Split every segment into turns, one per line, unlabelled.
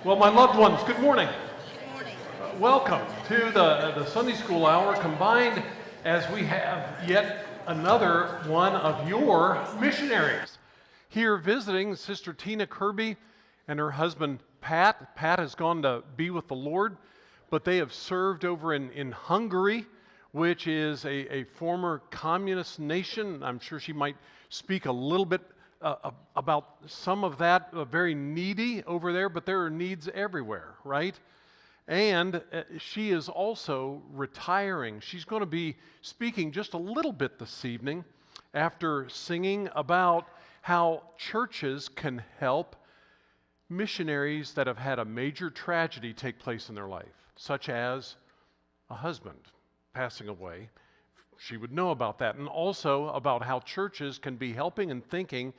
Well, my loved ones, good morning. Good morning. Welcome to the Sunday School Hour combined as we have yet another one of your missionaries. Here visiting Sister Tina Curby and her husband Pat. Pat has gone to be with the Lord, but they have served over in Hungary, which is a former communist nation. I'm sure she might speak a little bit about some of that, very needy over there, but there are needs everywhere, right? And she is also retiring. She's going to be speaking just a little bit this evening after singing about how churches can help missionaries that have had a major tragedy take place in their life, such as a husband passing away. She would know about that, and also about how churches can be helping and thinking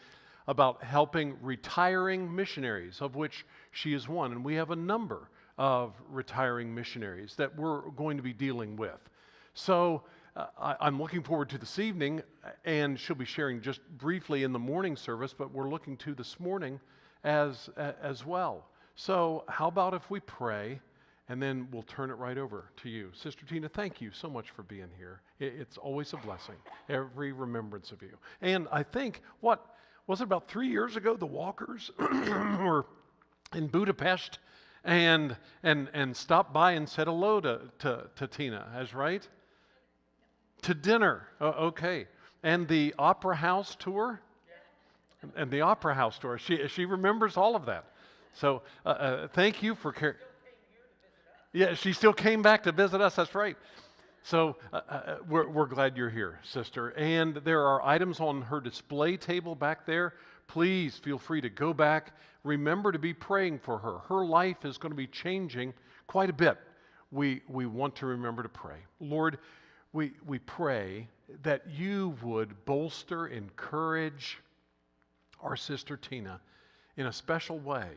about helping retiring missionaries, of which she is one. And we have a number of retiring missionaries that we're going to be dealing with. So I'm looking forward to this evening, and she'll be sharing just briefly in the morning service, but we're looking to this morning as well. So how about if we pray, and then we'll turn it right over to you. Sister Tina, thank you so much for being here. It's always a blessing, every remembrance of you. And I think, what was it, about 3 years ago, the Walkers were in Budapest and stopped by and said hello to Tina, that's right? To dinner, okay. And the Opera House tour? And the Opera House tour, she remembers all of that. So thank you for caring. Yeah, she still came back to visit us, that's right. So we're glad you're here, sister. And there are items on her display table back there. Please feel free to go back. Remember to be praying for her. Her life is going to be changing quite a bit. We want to remember to pray. Lord, we pray that you would bolster, encourage our sister Tina in a special way.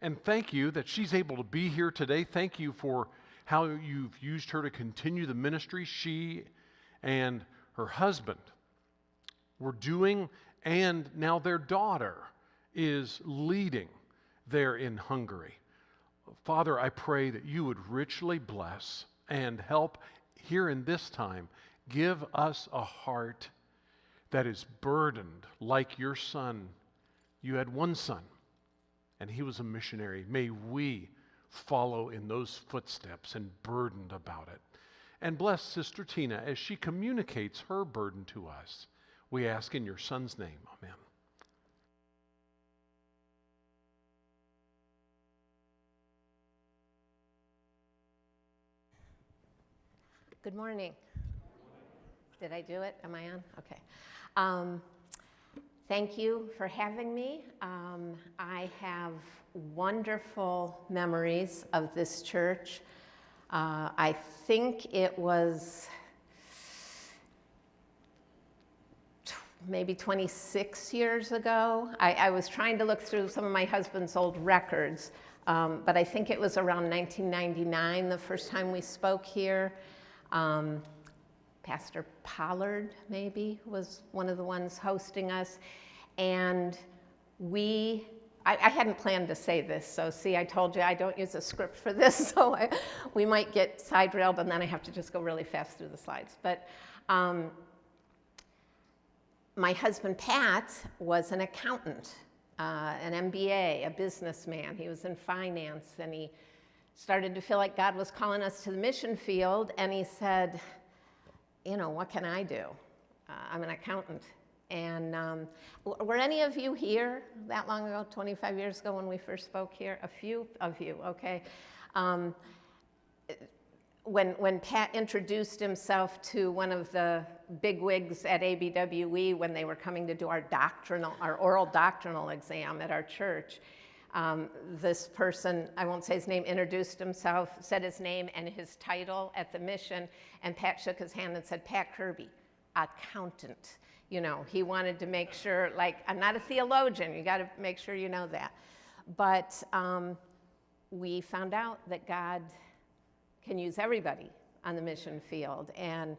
And thank you that she's able to be here today. Thank you for how you've used her to continue the ministry she and her husband were doing, and now their daughter is leading there in Hungary. Father, I pray that you would richly bless and help here in this time. Give us a heart that is burdened like your son. You had one son, and he was a missionary. May we follow in those footsteps and burdened about it. And bless Sister Tina as she communicates her burden to us. We ask in your son's name, amen.
Good morning. Did I do it? Am I on? Okay. Thank you for having me. I have wonderful memories of this church. I think it was maybe 26 years ago. I was trying to look through some of my husband's old records, but I think it was around 1999 the first time we spoke here. Pastor Pollard, maybe, was one of the ones hosting us. And I hadn't planned to say this, so see, I told you I don't use a script for this, so we might get side-railed, and then I have to just go really fast through the slides. But my husband, Pat, was an accountant, an MBA, a businessman. He was in finance, and he started to feel like God was calling us to the mission field, and he said, you know, what can I do? I'm an accountant. And were any of you here that long ago, 25 years ago when we first spoke here? A few of you, okay. When Pat introduced himself to one of the bigwigs at ABWE when they were coming to do our oral doctrinal exam at our church, this person, I won't say his name, introduced himself, said his name and his title at the mission, and Pat shook his hand and said, Pat Curby, accountant. You know, he wanted to make sure, like, I'm not a theologian, you got to make sure you know that. But we found out that God can use everybody on the mission field. And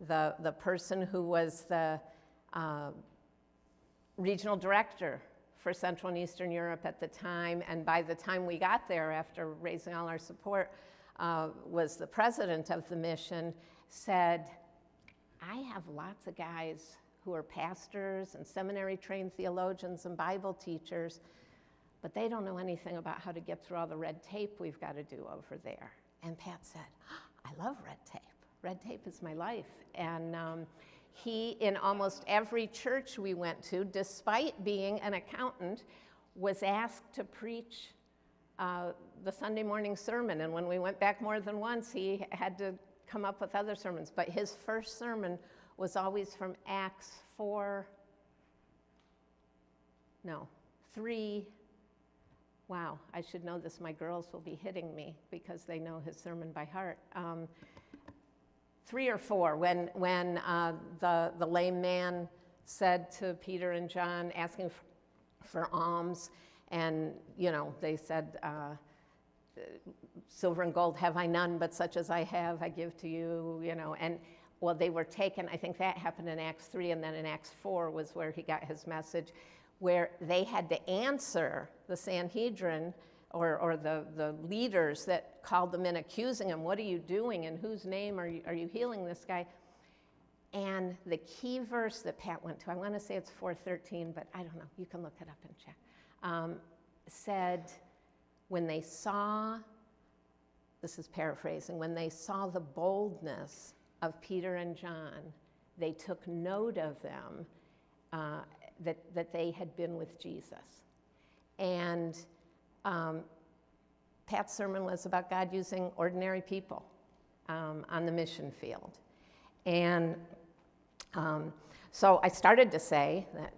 the person who was the regional director for Central and Eastern Europe at the time, and by the time we got there, after raising all our support, was the president of the mission, said, I have lots of guys who are pastors and seminary-trained theologians and Bible teachers, but they don't know anything about how to get through all the red tape we've got to do over there. And Pat said, I love red tape. Red tape is my life. And he, in almost every church we went to, despite being an accountant, was asked to preach the Sunday morning sermon. And when we went back more than once, he had to come up with other sermons. But his first sermon was always from Acts 3. Wow, I should know this. My girls will be hitting me because they know his sermon by heart. 3 or 4, when the lame man said to Peter and John, asking for alms, and they said, silver and gold have I none, but such as I have I give to you, and well, they were taken. I think that happened in Acts 3, and then in Acts 4 was where he got his message, where they had to answer the Sanhedrin or the leaders that called them in accusing him. What are you doing? In whose name are you healing this guy? And the key verse that Pat went to, I want to say it's 4:13, but I don't know. You can look it up and check. Said, when they saw, this is paraphrasing, when they saw the boldness of Peter and John, they took note of them, that they had been with Jesus. And Pat's sermon was about God using ordinary people on the mission field. And so I started to say that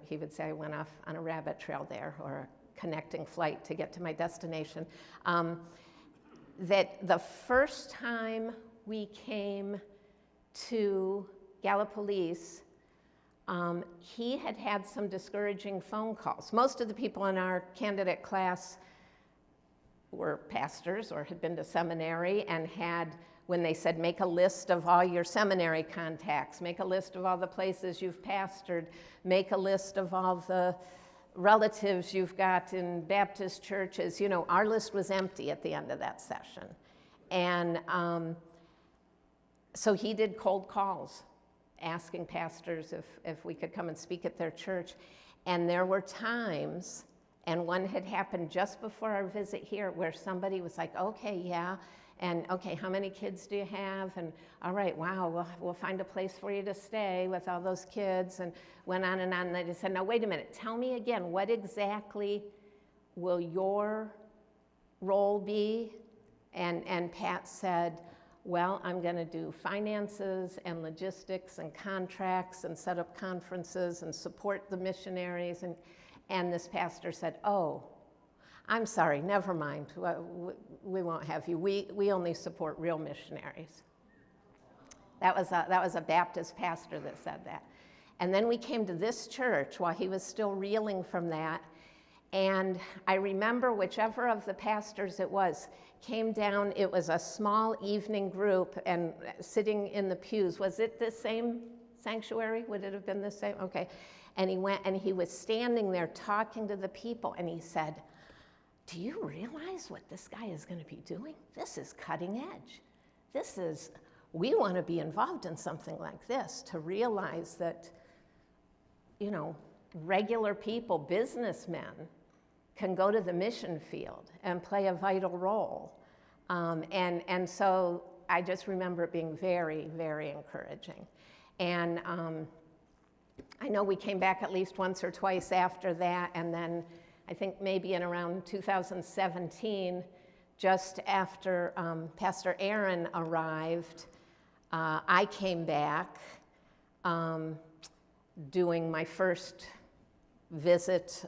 he would say I went off on a rabbit trail there, or a connecting flight to get to my destination. That the first time we came to Gallipolis, he had some discouraging phone calls. Most of the people in our candidate class were pastors or had been to seminary, and had, when they said, make a list of all your seminary contacts, make a list of all the places you've pastored, make a list of all the relatives you've got in Baptist churches. Our list was empty at the end of that session. And so he did cold calls, asking pastors if we could come and speak at their church. And there were times, and one had happened just before our visit here, where somebody was like, okay, yeah, and okay, how many kids do you have? And all right, wow, we'll find a place for you to stay with all those kids, and went on, and they just said, now wait a minute, tell me again, what exactly will your role be? And Pat said, well, I'm going to do finances and logistics and contracts and set up conferences and support the missionaries. And this pastor said, oh, I'm sorry, never mind. We won't have you. We only support real missionaries. That was a Baptist pastor that said that. And then we came to this church while he was still reeling from that. And I remember whichever of the pastors it was came down. It was a small evening group, and sitting in the pews. Was it the same sanctuary? Would it have been the same? Okay. And he went, and he was standing there talking to the people, and he said, do you realize what this guy is going to be doing? This is cutting edge. We want to be involved in something like this, to realize that, regular people, businessmen, can go to the mission field and play a vital role. And so I just remember it being very, very encouraging. And I know we came back at least once or twice after that, and then I think maybe in around 2017, just after Pastor Aaron arrived, I came back doing my first visit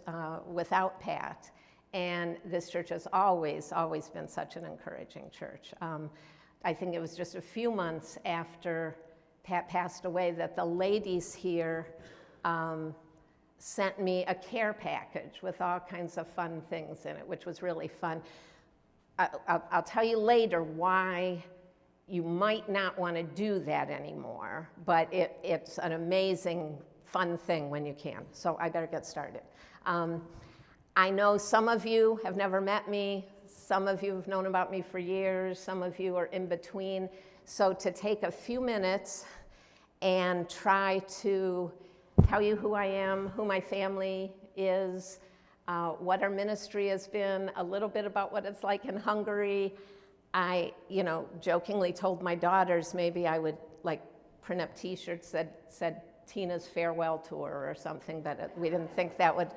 without Pat. And this church has always been such an encouraging church. I think it was just a few months after Pat passed away that the ladies here sent me a care package with all kinds of fun things in it, which was really fun. I'll tell you later why you might not want to do that anymore, but it's an amazing, fun thing when you can. So I better get started. I know some of you have never met me, some of you have known about me for years, some of you are in between. So to take a few minutes and try to tell you who I am, who my family is, what our ministry has been, a little bit about what it's like in Hungary. I, jokingly told my daughters maybe I would print up t-shirts that said Tina's farewell tour or something, but we didn't think that would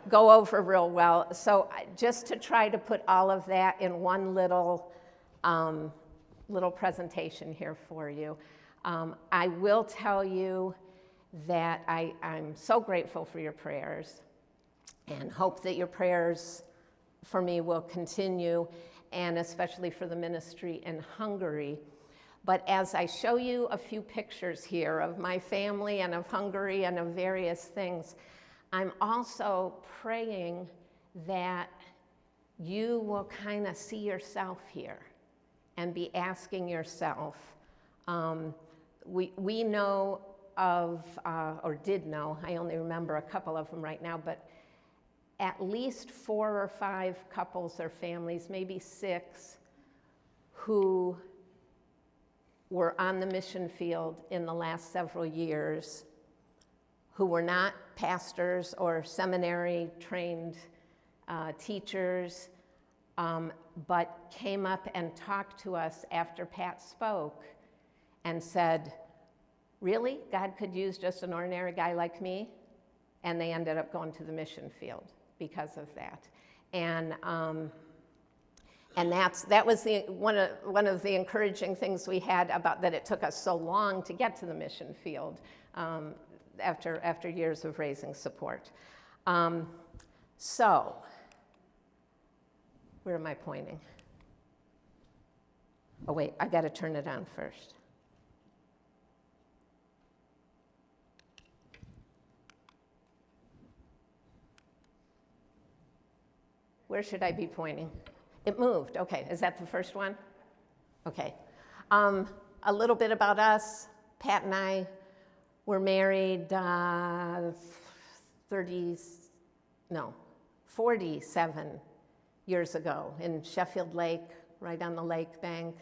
go over real well. So just to try to put all of that in one little presentation here for you. I will tell you that I'm so grateful for your prayers and hope that your prayers for me will continue, and especially for the ministry in Hungary. But as I show you a few pictures here of my family and of Hungary and of various things, I'm also praying that you will kind of see yourself here and be asking yourself. We know of, or did know, I only remember a couple of them right now, but at least 4 or 5 couples or families, maybe 6, who were on the mission field in the last several years, who were not pastors or seminary trained teachers, but came up and talked to us after Pat spoke and said, really, God could use just an ordinary guy like me? And they ended up going to the mission field because of that. And that was one of the encouraging things we had about that it took us so long to get to the mission field after years of raising support. So, where am I pointing? Oh wait, I got to turn it on first. Where should I be pointing? It moved. Okay, is that the first one? Okay. A little bit about us. Pat and I were married 47 years ago in Sheffield Lake, right on the lake bank.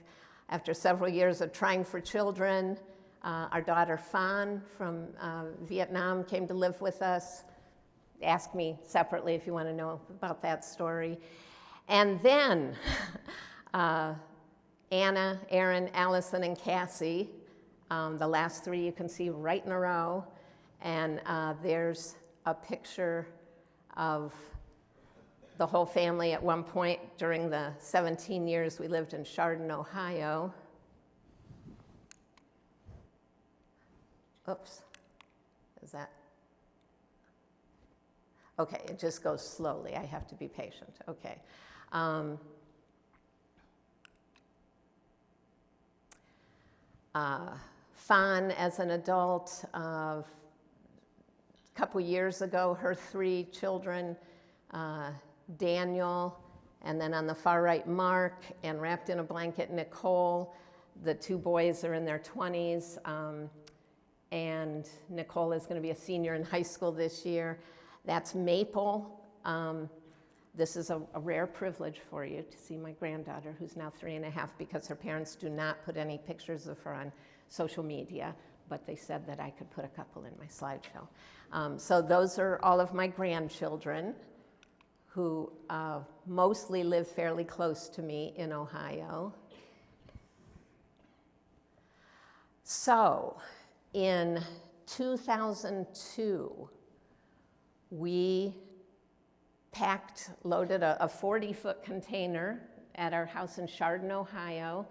After several years of trying for children, our daughter Fan from Vietnam came to live with us. Ask me separately if you want to know about that story. And then Anna, Aaron, Allison, and Cassie, the last 3 you can see right in a row. And there's a picture of the whole family at one point during the 17 years we lived in Chardon, Ohio. Oops, is that? Okay, it just goes slowly. I have to be patient. Okay. Fawn, as an adult, a couple years ago, her 3 children, Daniel, and then on the far right, Mark, and wrapped in a blanket, Nicole. The 2 boys are in their 20s, and Nicole is going to be a senior in high school this year. That's Maple. This is a rare privilege for you to see my granddaughter, who's now 3.5, because her parents do not put any pictures of her on social media, but they said that I could put a couple in my slideshow. So those are all of my grandchildren, who mostly live fairly close to me in Ohio. So in 2002, we loaded a 40-foot container at our house in Chardon, Ohio,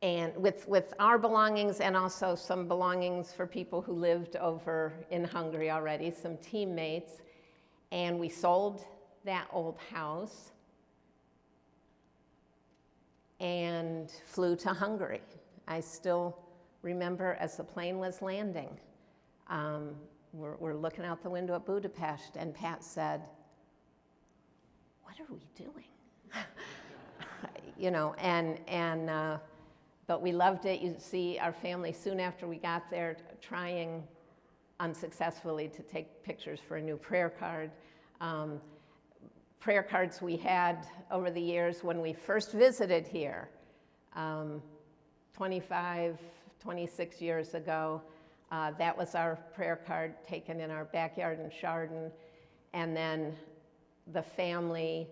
and with our belongings and also some belongings for people who lived over in Hungary already, some teammates, and we sold that old house and flew to Hungary. I still remember as the plane was landing, we're looking out the window at Budapest, and Pat said, "What are we doing?" But we loved it. You see our family soon after we got there trying unsuccessfully to take pictures for a new prayer card. Prayer cards we had over the years when we first visited here, 25, 26 years ago. That was our prayer card taken in our backyard in Chardon. And then the family,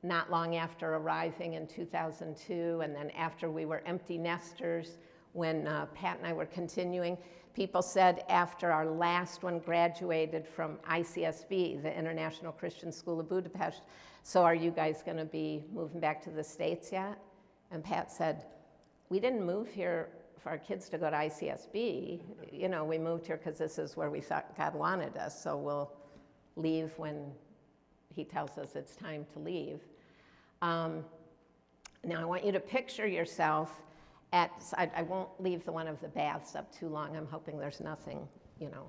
not long after arriving in 2002, and then after we were empty nesters, when Pat and I were continuing, people said after our last one graduated from ICSB, the International Christian School of Budapest, so are you guys going to be moving back to the States yet? And Pat said, we didn't move here for our kids to go to ICSB. You know, we moved here because this is where we thought God wanted us, so we'll leave when he tells us it's time to leave. Now I want you to picture yourself I won't leave the one of the baths up too long. I'm hoping there's nothing, you know,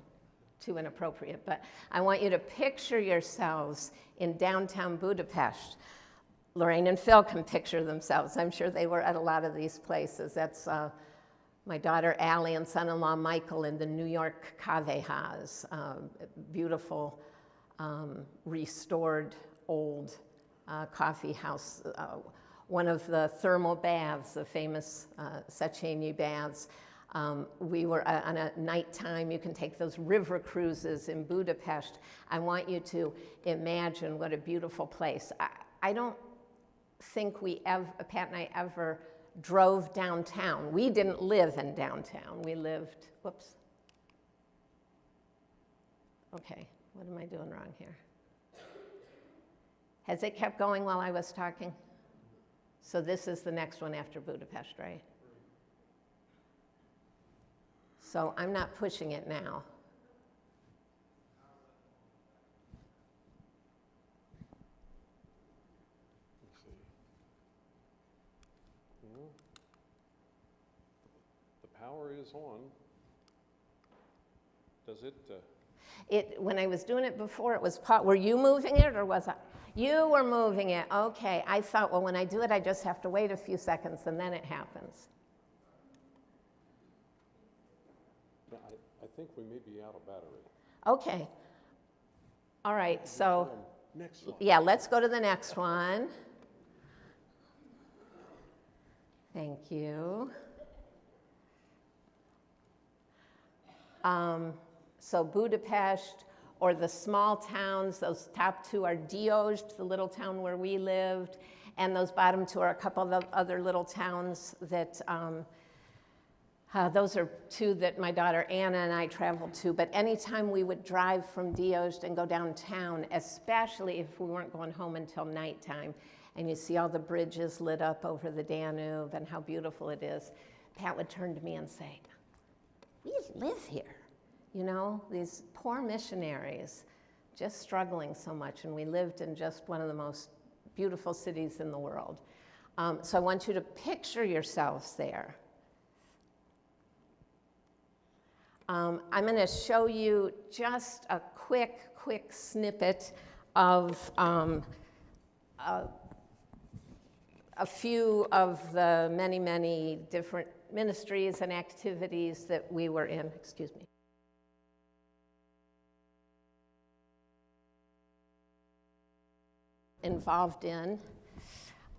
too inappropriate. But I want you to picture yourselves in downtown Budapest. Lorraine and Phil can picture themselves. I'm sure they were at a lot of these places. That's my daughter Allie and son-in-law Michael in the New York Kávehaz, beautiful, restored old coffee house. One of the thermal baths, the famous Széchenyi baths. We were on a nighttime, you can take those river cruises in Budapest. I want you to imagine what a beautiful place. I don't think Pat and I ever drove downtown. We didn't live in downtown. We lived, whoops. Okay, what am I doing wrong here? Has it kept going while I was talking? So this is the next one after Budapest, right? So I'm not pushing it now.
Let's see. Well, the power is on. Does it?
When I was doing it before, it was, were you moving it or was I? You were moving it, okay. I thought, well, when I do it, I just have to wait a few seconds and then it happens.
Yeah, I think we may be out of battery.
Okay. All right, so,
next one.
Yeah, let's go to the next one. Thank you. So Budapest, or the small towns, those top two are Diósd, the little town where we lived, and those bottom two are a couple of other little towns that, those are two that my daughter Anna and I traveled to, but anytime we would drive from Diósd and go downtown, especially if we weren't going home until nighttime, and you see all the bridges lit up over the Danube and how beautiful it is, Pat would turn to me and say, we live here. You know, these poor missionaries just struggling so much, and we lived in just one of the most beautiful cities in the world. So I want you to picture yourselves there. I'm going to show you just a quick snippet of a few of the many different ministries and activities that we were in. Excuse me. Involved in.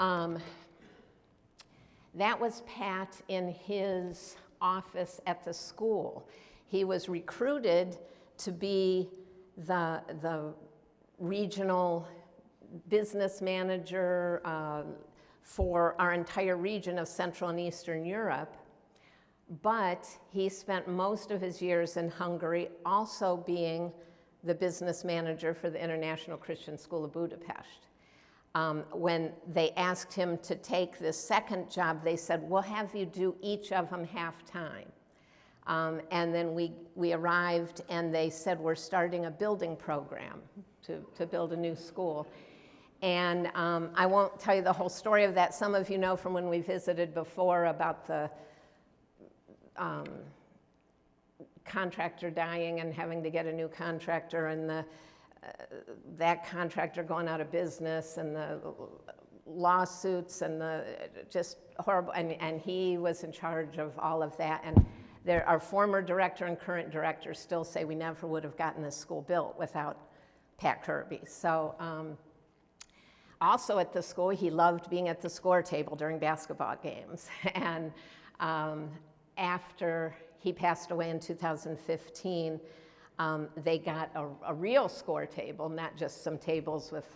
That was Pat in his office at the school. He was recruited to be the regional business manager for our entire region of Central and Eastern Europe, but he spent most of his years in Hungary also being the business manager for the International Christian School of Budapest. When they asked him to take this second job, they said, we'll have you do each of them half-time. And then we arrived and they said, we're starting a building program to build a new school. And I won't tell you the whole story of that. Some of you know from when we visited before about the contractor dying and having to get a new contractor, and that contractor going out of business, and the lawsuits, and the just horrible, and he was in charge of all of that. And Our former director and current director still say we never would have gotten this school built without Pat Curby. So also at the school, he loved being at the score table during basketball games. And after he passed away in 2015, they got a real score table, not just some tables with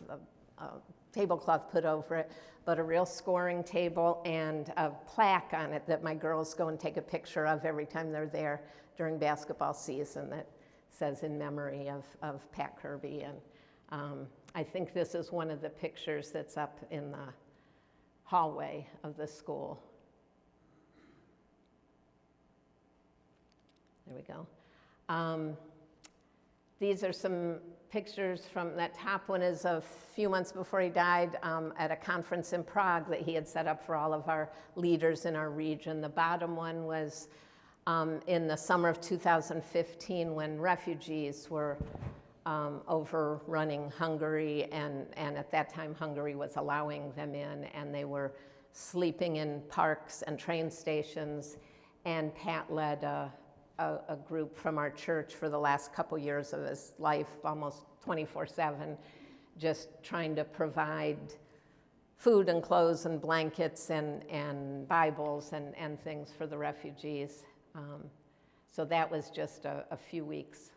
a tablecloth put over it, but a real scoring table and a plaque on it that my girls go and take a picture of every time they're there during basketball season that says in memory of Pat Curby. And I think this is one of the pictures that's up in the hallway of the school. There we go. These are some pictures from, that top one is a few months before he died at a conference in Prague that he had set up for all of our leaders in our region. The bottom one was in the summer of 2015 when refugees were overrunning Hungary, and at that time Hungary was allowing them in, and they were sleeping in parks and train stations, and Pat led a group from our church for the last couple years of his life, almost 24/7, just trying to provide food and clothes and blankets and Bibles and things for the refugees. So that was just a few weeks,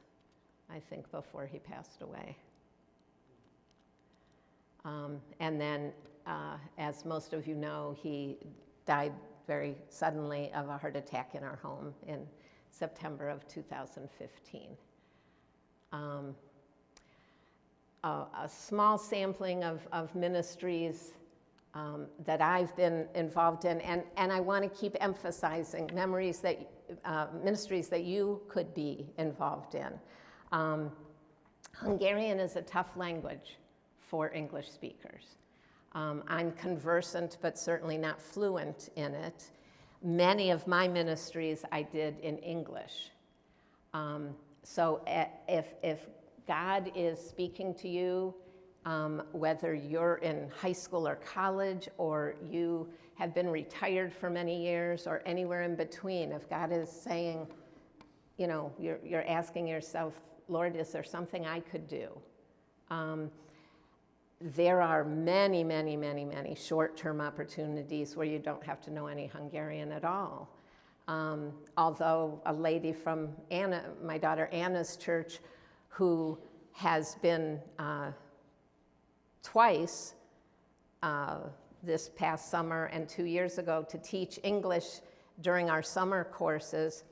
I think, before he passed away. And then, as most of you know, he died very suddenly of a heart attack in our home in September of 2015. A small sampling of ministries that I've been involved in, and I want to keep emphasizing ministries that you could be involved in. Hungarian is a tough language for English speakers. I'm conversant, but certainly not fluent in it. Many of my ministries I did in English. So if God is speaking to you, whether you're in high school or college, or you have been retired for many years, or anywhere in between, if God is saying, you know, you're asking yourself, Lord, is there something I could do? There are many, many, many, many short-term opportunities where you don't have to know any Hungarian at all. Although a lady from Anna, my daughter Anna's church, who has been twice this past summer and 2 years ago to teach English during our summer courses,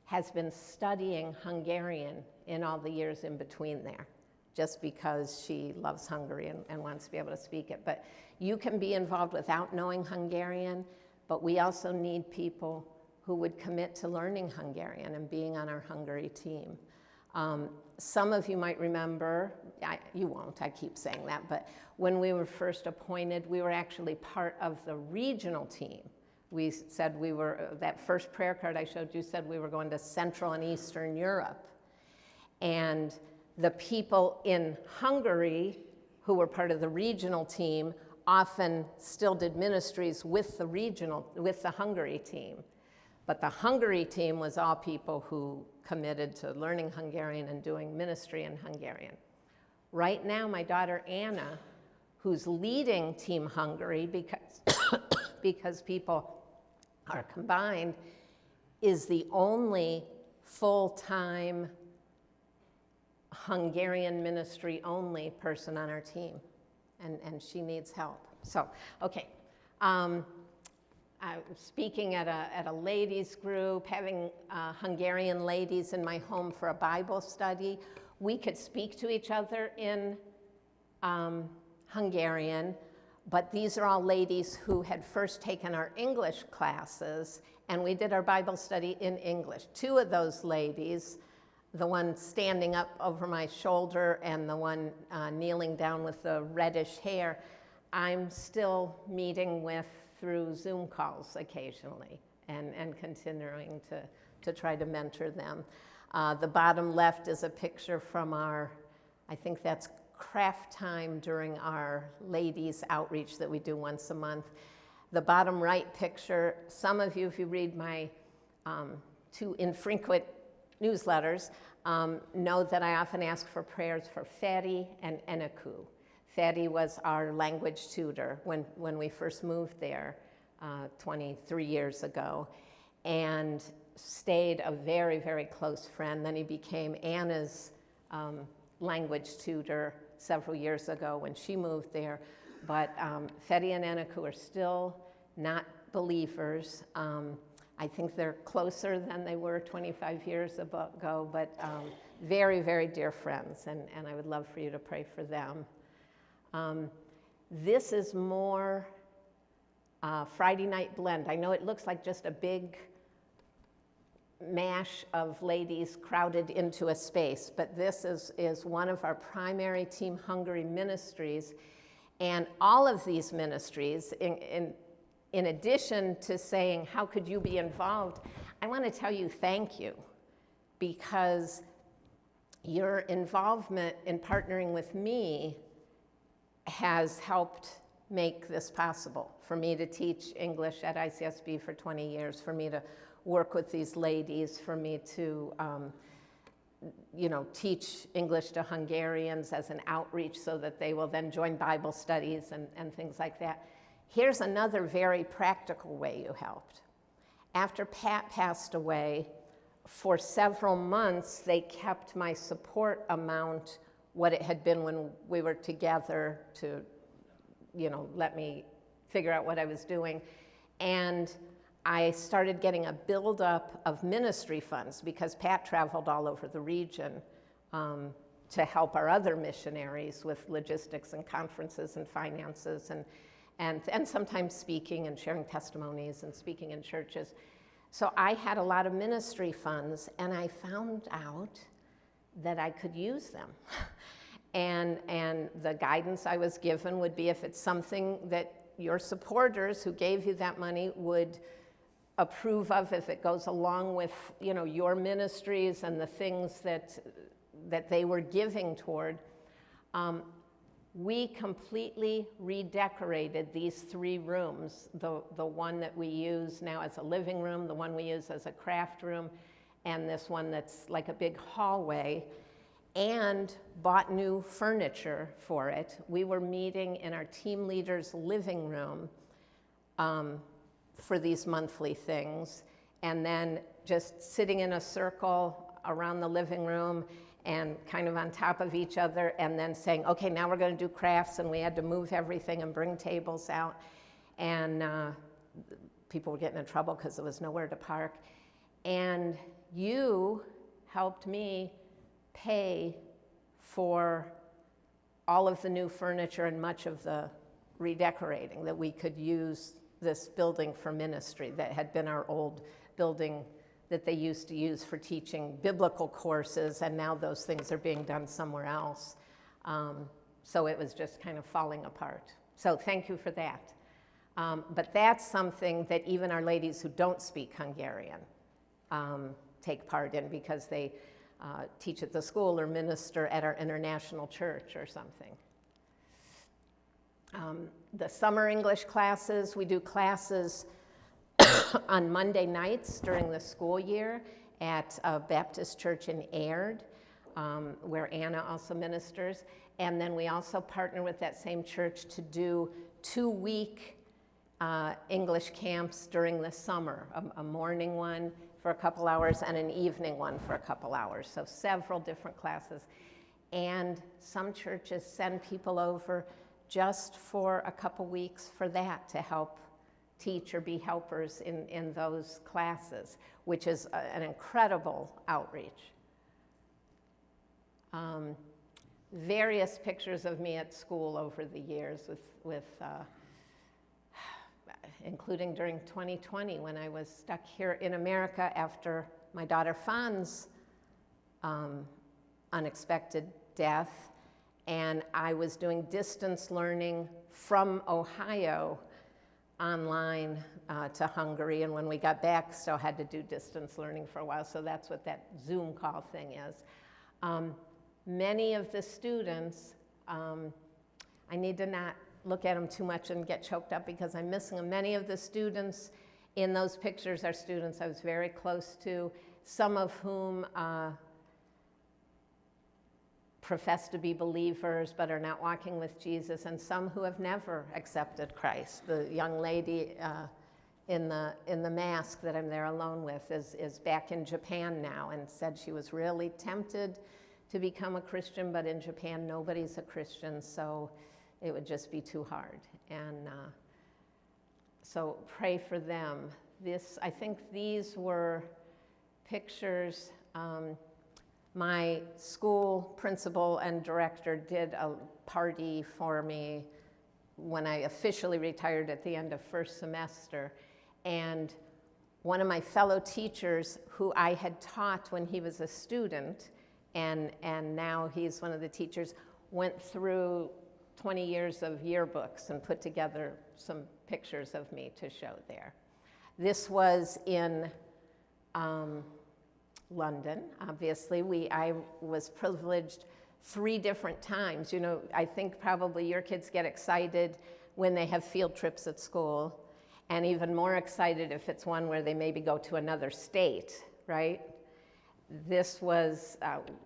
has been studying Hungarian in all the years in between there, just because she loves Hungary and wants to be able to speak it. But you can be involved without knowing Hungarian, but we also need people who would commit to learning Hungarian and being on our Hungary team. Some of you might remember, you won't, I keep saying that, but when we were first appointed, we were actually part of the regional team. We said we were, that first prayer card I showed you said we were going to Central and Eastern Europe. And the people in Hungary who were part of the regional team often still did ministries with the Hungary team. But the Hungary team was all people who committed to learning Hungarian and doing ministry in Hungarian. Right now, my daughter Anna, who's leading Team Hungary because people are combined, is the only full-time Hungarian ministry only person on our team, and she needs help. So, okay. I'm speaking at a ladies group, having Hungarian ladies in my home for a Bible study. We could speak to each other in Hungarian, but these are all ladies who had first taken our English classes, and we did our Bible study in English. Two of those ladies, the one standing up over my shoulder and the one kneeling down with the reddish hair, I'm still meeting with through Zoom calls occasionally and continuing to try to mentor them. The bottom left is a picture from our, I think that's craft time during our ladies outreach that we do once a month. The bottom right picture, some of you, if you read my too infrequent newsletters know that I often ask for prayers for Feri and Eneku. Feri was our language tutor when we first moved there 23 years ago, and stayed a very, very close friend. Then he became Anna's language tutor several years ago when she moved there. But Feri and Eneku are still not believers. I think they're closer than they were 25 years ago, but very, very dear friends, and I would love for you to pray for them. This is more Friday night blend. I know it looks like just a big mash of ladies crowded into a space, but this is one of our primary Team Hungary ministries, and all of these ministries, in addition to saying, how could you be involved, I want to tell you thank you, because your involvement in partnering with me has helped make this possible. For me to teach English at ICSB for 20 years, for me to work with these ladies, for me to teach English to Hungarians as an outreach so that they will then join Bible studies and things like that. Here's another very practical way you helped. After Pat passed away, for several months, they kept my support amount what it had been when we were together to, let me figure out what I was doing. And I started getting a buildup of ministry funds because Pat traveled all over the region to help our other missionaries with logistics and conferences and finances and sometimes speaking and sharing testimonies and speaking in churches. So I had a lot of ministry funds, and I found out that I could use them. And the guidance I was given would be, if it's something that your supporters who gave you that money would approve of, if it goes along with your ministries and the things that they were giving toward, we completely redecorated these 3 rooms, the one that we use now as a living room, the one we use as a craft room, and this one that's like a big hallway, and bought new furniture for it. We were meeting in our team leader's living room for these monthly things, and then just sitting in a circle around the living room and kind of on top of each other, and then saying, okay, now we're going to do crafts, and we had to move everything and bring tables out, and people were getting in trouble because there was nowhere to park. And you helped me pay for all of the new furniture and much of the redecorating, that we could use this building for ministry that had been our old building that they used to use for teaching biblical courses, and now those things are being done somewhere else. So it was just kind of falling apart. So thank you for that. But that's something that even our ladies who don't speak Hungarian take part in, because they teach at the school or minister at our international church or something. The summer English classes, we do classes on Monday nights during the school year at a Baptist church in Aird, where Anna also ministers. And then we also partner with that same church to do 2-week English camps during the summer, a morning one for a couple hours and an evening one for a couple hours. So several different classes. And some churches send people over just for a couple weeks for that, to help teach or be helpers in those classes, which is an incredible outreach. Various pictures of me at school over the years, including during 2020 when I was stuck here in America after my daughter Fawn's unexpected death, and I was doing distance learning from Ohio online to Hungary, and when we got back, still had to do distance learning for a while, so that's what that Zoom call thing is. Many of the students, I need to not look at them too much and get choked up because I'm missing them. Many of the students in those pictures are students I was very close to, some of whom profess to be believers but are not walking with Jesus, and some who have never accepted Christ. The young lady in the mask that I'm there alone with is back in Japan now, and said she was really tempted to become a Christian, but in Japan nobody's a Christian, so it would just be too hard. And so pray for them. I think these were pictures. My school principal and director did a party for me when I officially retired at the end of first semester. And one of my fellow teachers, who I had taught when he was a student, and now he's one of the teachers, went through 20 years of yearbooks and put together some pictures of me to show there. This was in London, obviously. I was privileged 3 different times. You know, I think probably your kids get excited when they have field trips at school, and even more excited if it's one where they maybe go to another state, right? This was,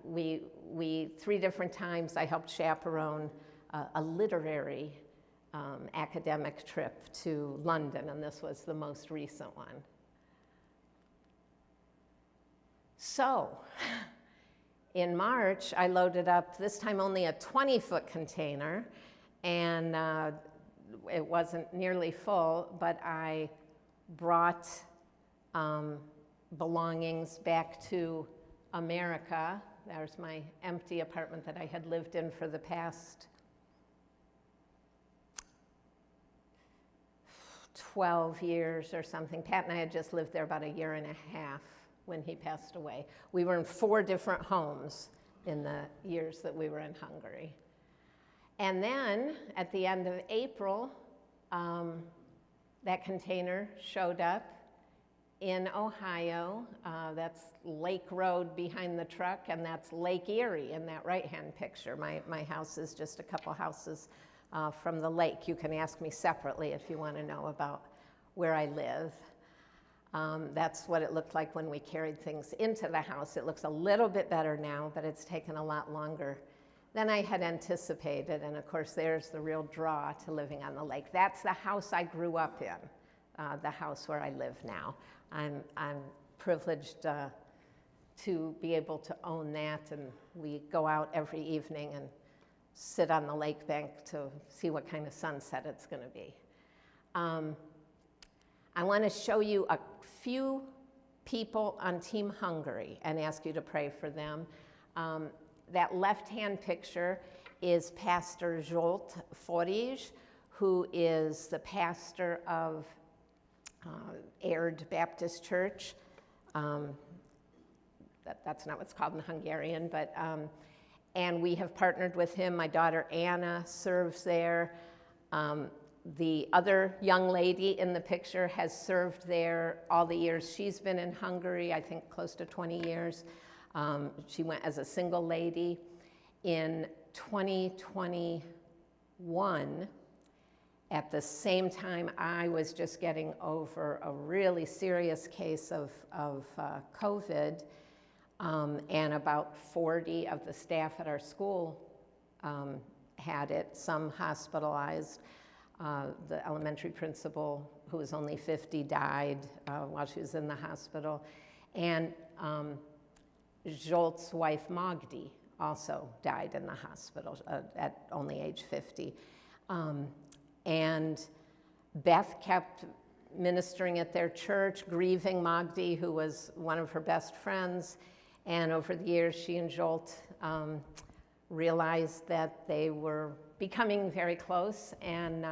3 different times I helped chaperone a literary academic trip to London, and this was the most recent one. So, in March, I loaded up, this time only a 20-foot container, and it wasn't nearly full, but I brought belongings back to America. There's my empty apartment that I had lived in for the past 12 years or something. Pat and I had just lived there about 1.5 years when he passed away. We were in 4 different homes in the years that we were in Hungary. And then at the end of April, that container showed up in Ohio. That's Lake Road behind the truck, and that's Lake Erie in that right-hand picture. My house is just a couple houses from the lake. You can ask me separately if you want to know about where I live. That's what it looked like when we carried things into the house. It looks a little bit better now, but it's taken a lot longer than I had anticipated. And of course, there's the real draw to living on the lake. That's the house I grew up in, the house where I live now. I'm privileged to be able to own that, and we go out every evening and sit on the lake bank to see what kind of sunset it's going to be. I want to show you a few people on Team Hungary and ask you to pray for them. That left-hand picture is Pastor Zsolt Forij, who is the pastor of Erd Baptist Church. That's not what's called in Hungarian, but and we have partnered with him. My daughter Anna serves there. The other young lady in the picture has served there all the years she's been in Hungary, I think close to 20 years. She went as a single lady. In 2021, at the same time I was just getting over a really serious case of COVID, and about 40 of the staff at our school had it, some hospitalized. The elementary principal, who was only 50, died while she was in the hospital. And Zsolt's wife, Magdi, also died in the hospital at only age 50. And Beth kept ministering at their church, grieving Magdi, who was one of her best friends. And over the years, she and Zsolt realized that they were becoming very close. And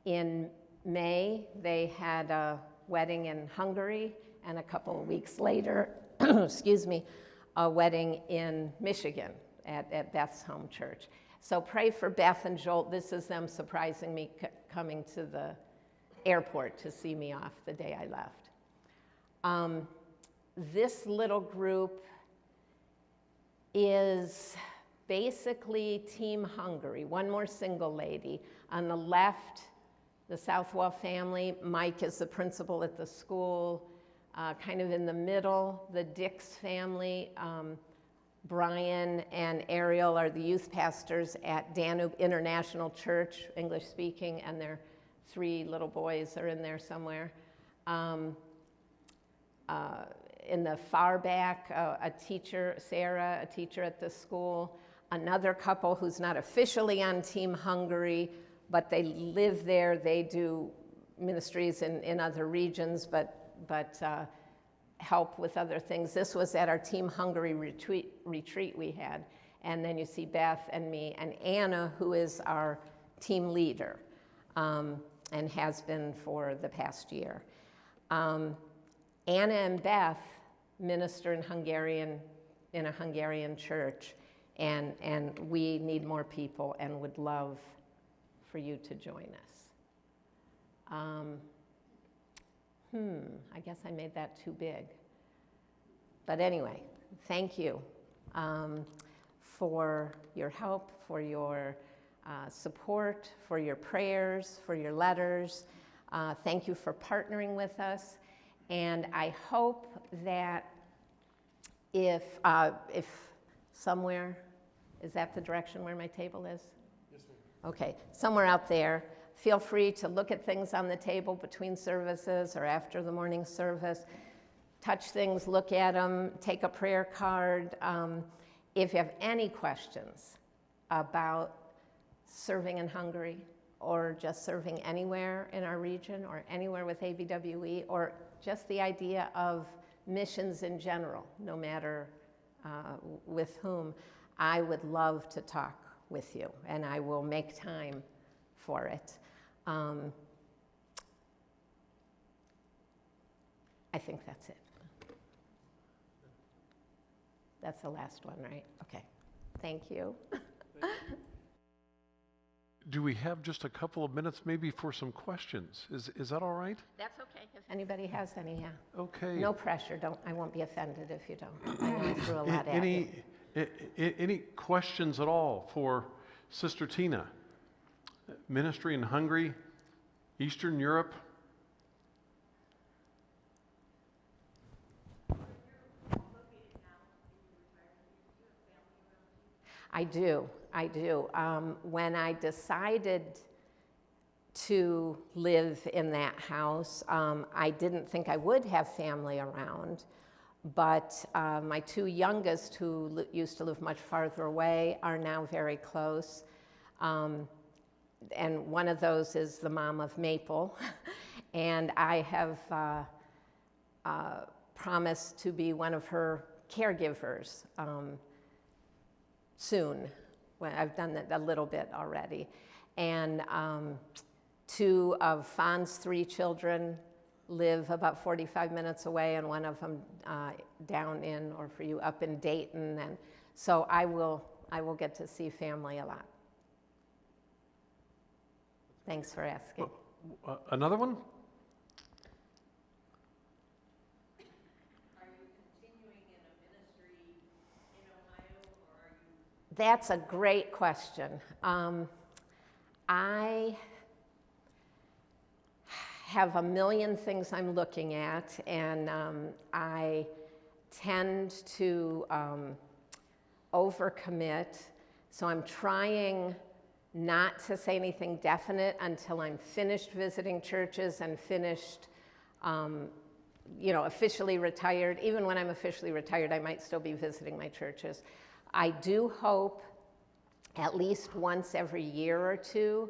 in May, they had a wedding in Hungary, and a couple of weeks later, excuse me, a wedding in Michigan at Beth's home church. So pray for Beth and Zsolt. This is them surprising me coming to the airport to see me off the day I left. This little group is basically Team Hungary. One more single lady. On the left, the Southwell family. Mike is the principal at the school. Kind of in the middle, the Dix family, Brian and Ariel are the youth pastors at Danube International Church, English speaking, and their 3 little boys are in there somewhere. In the far back, a teacher, Sarah, a teacher at the school, another couple who's not officially on Team Hungary, but they live there. They do ministries in other regions, but help with other things. This was at our Team Hungary retreat we had. And then you see Beth and me and Anna, who is our team leader and has been for the past year. Anna and Beth minister in a Hungarian church, and we need more people and would love for you to join us. I guess I made that too big. But anyway, thank you for your help, for your support, for your prayers, for your letters. Thank you for partnering with us. And I hope that if somewhere, is that the direction where my table is?
Yes, ma'am.
Okay, somewhere out there, feel free to look at things on the table between services or after the morning service. Touch things, look at them, take a prayer card. If you have any questions about serving in Hungary or just serving anywhere in our region or anywhere with ABWE, or just the idea of missions in general, no matter with whom, I would love to talk with you, and I will make time for it. I think that's it. That's the last one, right? Okay. Thank you.
Do we have just a couple of minutes maybe for some questions? Is that all right?
That's okay. If anybody has any, yeah.
Okay.
No pressure. I won't be offended if you don't. I know I threw a lot at you.
Any questions at all for Sister Tina? Ministry in Hungary, Eastern Europe?
I do. When I decided to live in that house, I didn't think I would have family around, but my 2 youngest, who used to live much farther away, are now very close. And one of those is the mom of Maple, and I have promised to be one of her caregivers soon. Well, I've done that a little bit already. And 2 of Fawn's 3 children live about 45 minutes away, and one of them down in, or for you, up in Dayton. And so I will get to see family a lot. Thanks for asking.
Another one?
Are you continuing in a ministry in Ohio, or are you?
That's a great question. I have a million things I'm looking at, and I tend to overcommit. So I'm trying not to say anything definite until I'm finished visiting churches and finished, officially retired. Even when I'm officially retired, I might still be visiting my churches. I do hope at least once every year or 2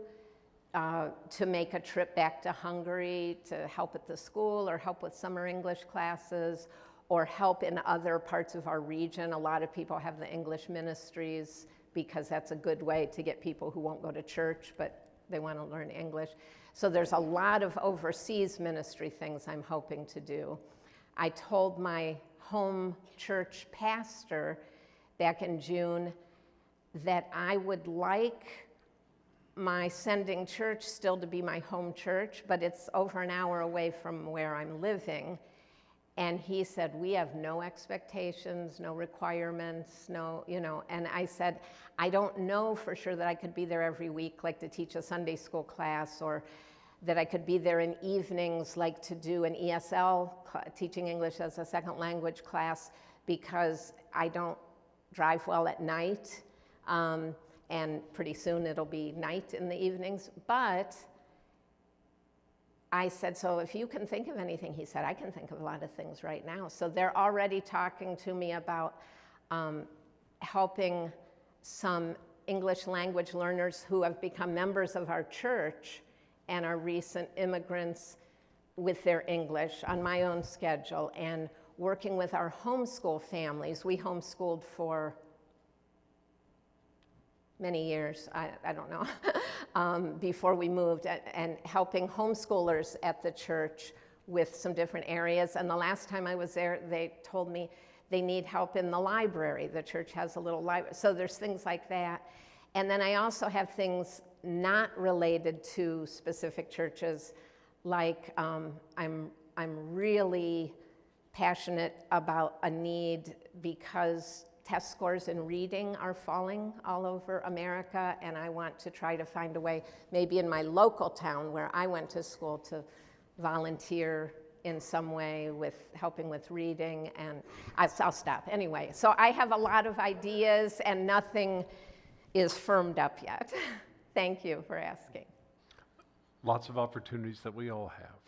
to make a trip back to Hungary to help at the school or help with summer English classes or help in other parts of our region. A lot of people have the English ministries because that's a good way to get people who won't go to church, but they want to learn English. So there's a lot of overseas ministry things I'm hoping to do. I told my home church pastor back in June that I would like my sending church still to be my home church, but it's over an hour away from where I'm living. And he said, we have no expectations, no requirements, and I said, I don't know for sure that I could be there every week, like to teach a Sunday school class or that I could be there in evenings, like to do an ESL, teaching English as a second language class, because I don't drive well at night, and pretty soon it'll be night in the evenings. But I said, so if you can think of anything, he said, I can think of a lot of things right now. So they're already talking to me about helping some English language learners who have become members of our church and are recent immigrants with their English on my own schedule, and working with our homeschool families. We homeschooled for many years, I don't know, before we moved, and helping homeschoolers at the church with some different areas. And the last time I was there, they told me they need help in the library. The church has a little library. So there's things like that. And then I also have things not related to specific churches, like I'm really passionate about a need because test scores in reading are falling all over America, and I want to try to find a way, maybe in my local town where I went to school, to volunteer in some way with helping with reading, and I'll stop. Anyway, so I have a lot of ideas and nothing is firmed up yet. Thank you for asking.
Lots of opportunities that we all have.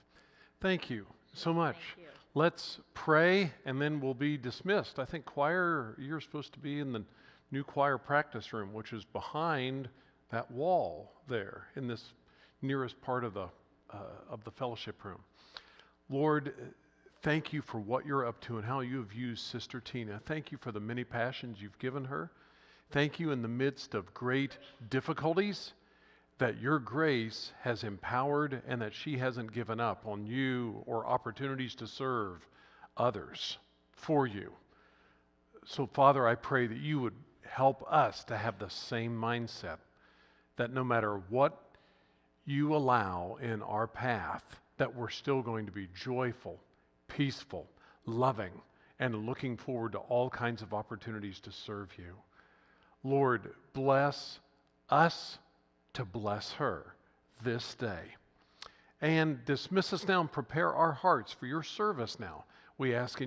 Thank you so much.
Thank you.
Let's pray, and then we'll be dismissed. I think choir, you're supposed to be in the new choir practice room, which is behind that wall there in this nearest part of the fellowship room. Lord, thank you for what you're up to and how you have used Sister Tina. Thank you for the many passions you've given her. Thank you in the midst of great difficulties that your grace has empowered and that she hasn't given up on you or opportunities to serve others for you. So, Father, I pray that you would help us to have the same mindset, that no matter what you allow in our path, that we're still going to be joyful, peaceful, loving, and looking forward to all kinds of opportunities to serve you. Lord, bless us to bless her this day. And dismiss us now and prepare our hearts for your service now. We ask in